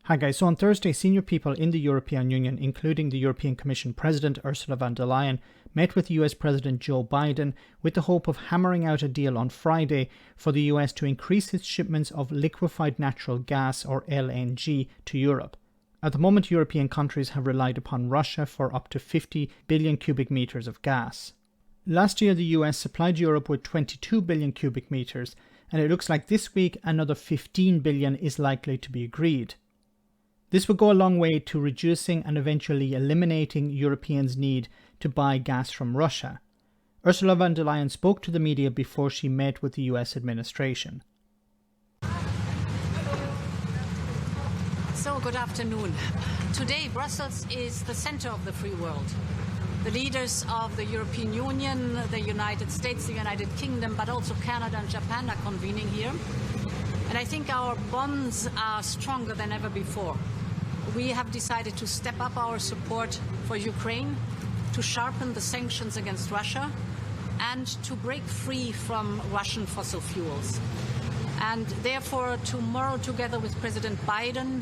Hi guys, so on Thursday, senior people in the European Union, including the European Commission President Ursula von der Leyen, met with US President Joe Biden with the hope of hammering out a deal on Friday for the US to increase its shipments of liquefied natural gas, or LNG, to Europe. At the moment, European countries have relied upon Russia for up to 50 billion cubic meters of gas. Last year, the US supplied Europe with 22 billion cubic meters, and it looks like this week another 15 billion is likely to be agreed. This would go a long way to reducing and eventually eliminating Europeans' need to buy gas from Russia. Ursula von der Leyen spoke to the media before she met with the US administration. So, good afternoon. Today, Brussels is the center of the free world. The leaders of the European Union, the United States, the United Kingdom, but also Canada and Japan are convening here. And I think our bonds are stronger than ever before. We have decided to step up our support for Ukraine, to sharpen the sanctions against Russia, and to break free from Russian fossil fuels. And therefore, tomorrow, together with President Biden,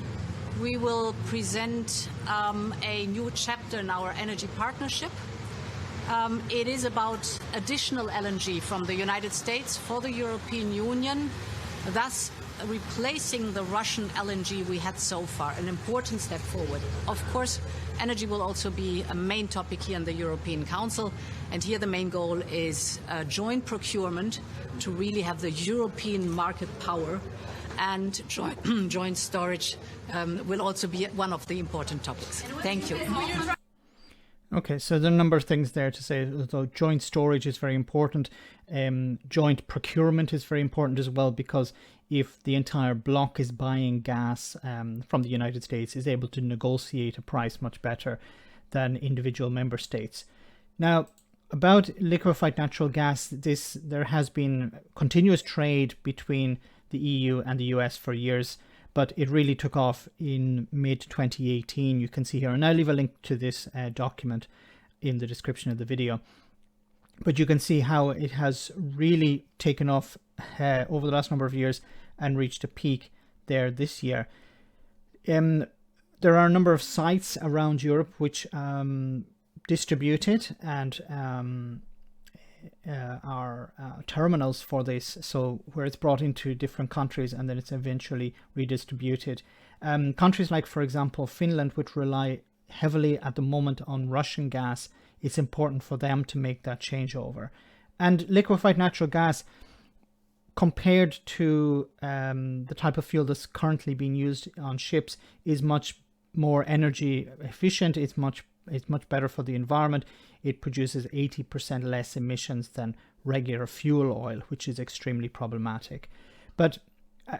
we will present a new chapter in our energy partnership. It is about additional LNG from the United States for the European Union, thus replacing the Russian LNG we had so far, an important step forward. Of course, energy will also be a main topic here in the European Council, and here the main goal is joint procurement to really have the European market power, and joint storage will also be one of the important topics. Thank you. Okay, so there are a number of things there to say. So joint storage is very important. Joint procurement is very important as well, because if the entire bloc is buying gas from the United States, is able to negotiate a price much better than individual member states. Now, about liquefied natural gas, there has been continuous trade between the EU and the US for years, but it really took off in mid-2018. You can see here, and I'll leave a link to this document in the description of the video. But you can see how it has really taken off over the last number of years and reached a peak there this year. There are a number of sites around Europe which distribute it and are terminals for this, so where it's brought into different countries and then it's eventually redistributed. Countries like, for example, Finland, which rely heavily at the moment on Russian gas, it's important for them to make that changeover. And liquefied natural gas, compared to the type of fuel that's currently being used on ships, is much more energy efficient. It's much better for the environment. It produces 80% less emissions than regular fuel oil, which is extremely problematic. But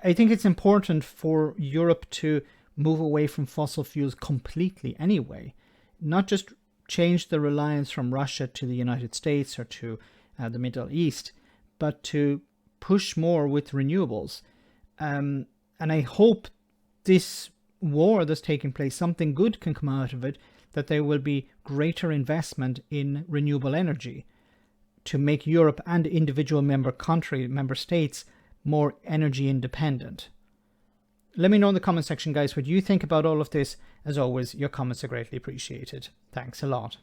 I think it's important for Europe to move away from fossil fuels completely anyway, not just change the reliance from Russia to the United States or to the Middle East, but to push more with renewables. And I hope this war that's taking place, something good can come out of it, that there will be greater investment in renewable energy to make Europe and individual member states more energy independent. Let me know in the comment section, guys, what you think about all of this. As always, your comments are greatly appreciated. Thanks a lot.